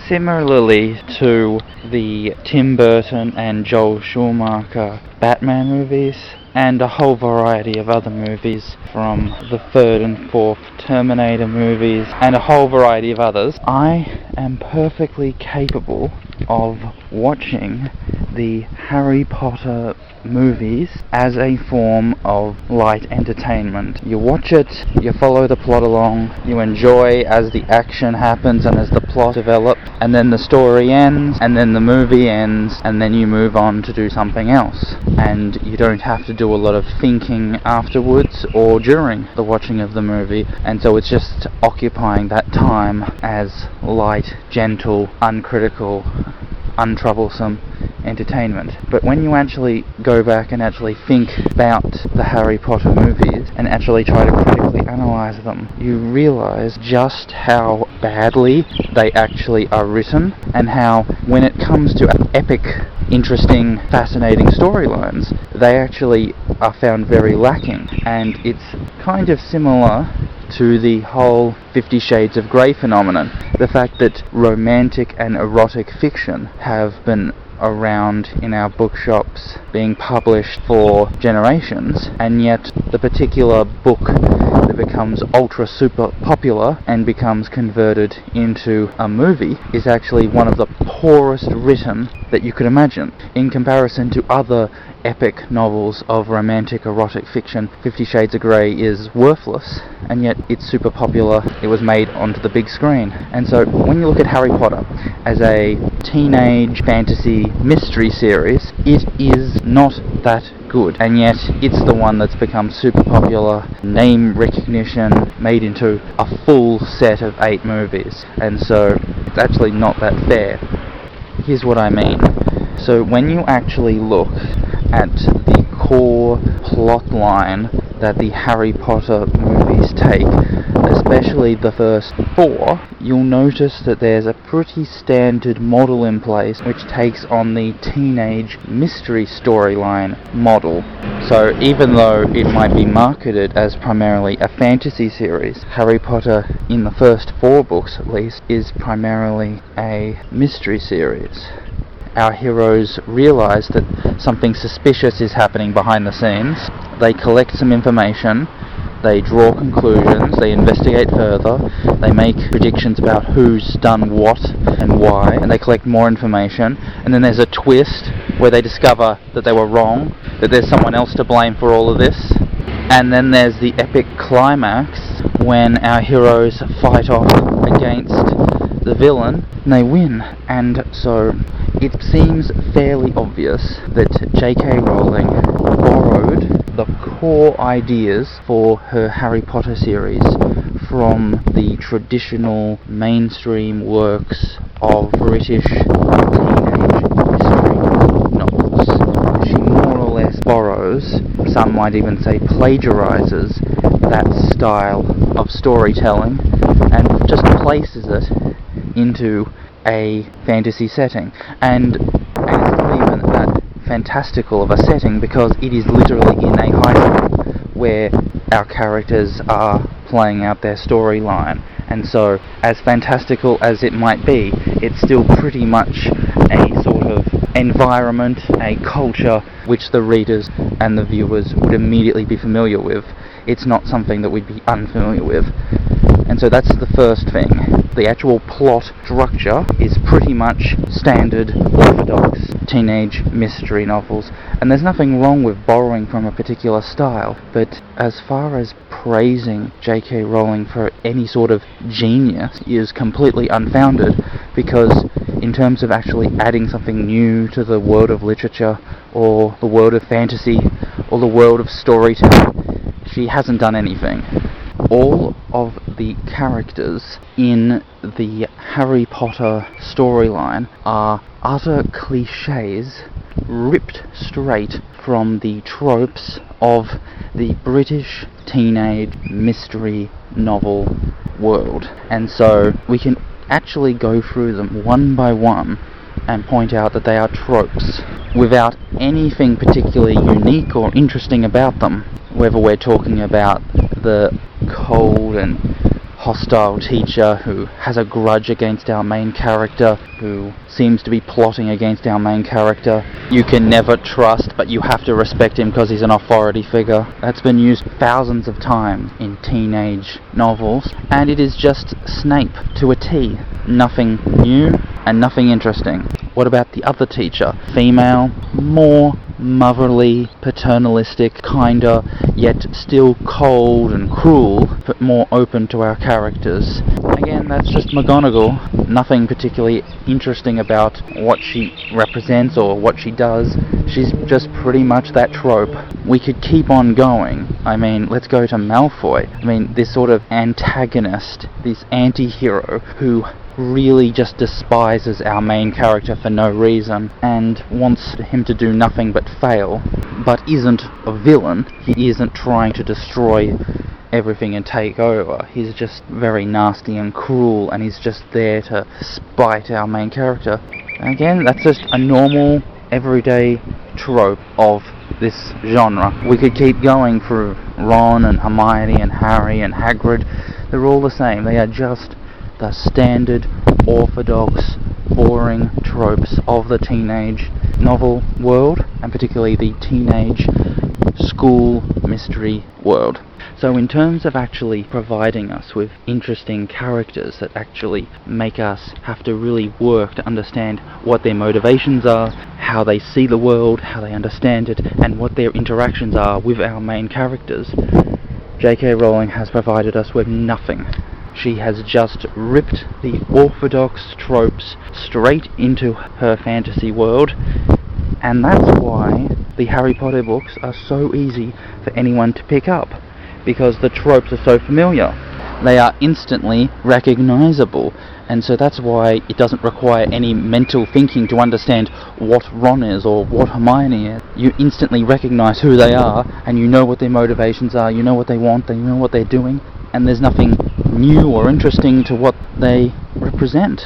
similarly to the Tim Burton and Joel Schumacher Batman movies, and a whole variety of other movies, from the third and fourth Terminator movies, and a whole variety of others, I am perfectly capable of watching the Harry Potter movies as a form of light entertainment. You watch it, you follow the plot along, you enjoy as the action happens and as the plot develops, and then the story ends, and then the movie ends, and then you move on to do something else. And you don't have to do a lot of thinking afterwards or during the watching of the movie, and so it's just occupying that time as light, gentle, uncritical, untroublesome entertainment. But when you actually go back and actually think about the Harry Potter movies and actually try to critically analyze them, you realize just how badly they actually are written, and how when it comes to epic, interesting, fascinating storylines, they actually are found very lacking. And it's kind of similar to the whole 50 Shades of Grey phenomenon. The fact that romantic and erotic fiction have been around in our bookshops being published for generations, and yet the particular book that becomes ultra super popular and becomes converted into a movie is actually one of the poorest written that you could imagine. In comparison to other epic novels of romantic erotic fiction, 50 Shades of Grey is worthless, and yet it's super popular. It was made onto the big screen. And so when you look at Harry Potter as a teenage fantasy mystery series, it is not that good, and yet it's the one that's become super popular, name recognition, made into a full set of 8 movies, and so it's actually not that fair. Here's what I mean. So when you actually look at the core plot line that the Harry Potter movies take, especially the first 4, you'll notice that there's a pretty standard model in place which takes on the teenage mystery storyline model. So even though it might be marketed as primarily a fantasy series, Harry Potter, in the first 4 books at least, is primarily a mystery series. Our heroes realize that something suspicious is happening behind the scenes. They collect some information, they draw conclusions, they investigate further, they make predictions about who's done what and why, and they collect more information, and then there's a twist where they discover that they were wrong, that there's someone else to blame for all of this, and then there's the epic climax when our heroes fight off against the villain and they win. And so it seems fairly obvious that J.K. Rowling borrowed the core ideas for her Harry Potter series from the traditional mainstream works of British teenage mystery novels. She more or less borrows, some might even say plagiarizes, that style of storytelling and just places it into a fantasy setting. And it's not even that fantastical of a setting, because it is literally in a high school where our characters are playing out their storyline. And so, as fantastical as it might be, it's still pretty much a sort of environment, a culture which the readers and the viewers would immediately be familiar with. It's not something that we'd be unfamiliar with. And so that's the first thing. The actual plot structure is pretty much standard, orthodox teenage mystery novels, and there's nothing wrong with borrowing from a particular style, but as far as praising J.K. Rowling for any sort of genius is completely unfounded, because in terms of actually adding something new to the world of literature, or the world of fantasy, or the world of storytelling, she hasn't done anything. All of the characters in the Harry Potter storyline are utter cliches ripped straight from the tropes of the British teenage mystery novel world. And so we can actually go through them one by one and point out that they are tropes without anything particularly unique or interesting about them, whether we're talking about the cold and hostile teacher who has a grudge against our main character, who seems to be plotting against our main character. You can never trust, but you have to respect him because he's an authority figure. That's been used thousands of times in teenage novels, and it is just Snape to a T. Nothing new and nothing interesting. What about the other teacher? Female, more motherly, paternalistic, kinder, yet still cold and cruel, but more open to our characters. Again, that's just McGonagall. Nothing particularly interesting about what she represents or what she does. She's just pretty much that trope. We could keep on going. I mean, let's go to Malfoy. I mean, this sort of antagonist, this anti-hero who really just despises our main character for no reason and wants him to do nothing but fail, but isn't a villain. He isn't trying to destroy everything and take over. He's just very nasty and cruel, and he's just there to spite our main character. Again, that's just a normal, everyday trope of this genre. We could keep going through Ron and Hermione and Harry and Hagrid. They're all the same. They are just the standard, orthodox, boring tropes of the teenage novel world, and particularly the teenage school mystery world. So in terms of actually providing us with interesting characters that actually make us have to really work to understand what their motivations are, how they see the world, how they understand it, and what their interactions are with our main characters, J.K. Rowling has provided us with nothing. She has just ripped the orthodox tropes straight into her fantasy world, and that's why the Harry Potter books are so easy for anyone to pick up, because the tropes are so familiar. They are instantly recognizable, and so that's why it doesn't require any mental thinking to understand what Ron is or what Hermione is. You instantly recognize who they are, and you know what their motivations are, you know what they want, you know what they're doing, and there's nothing new or interesting to what they represent.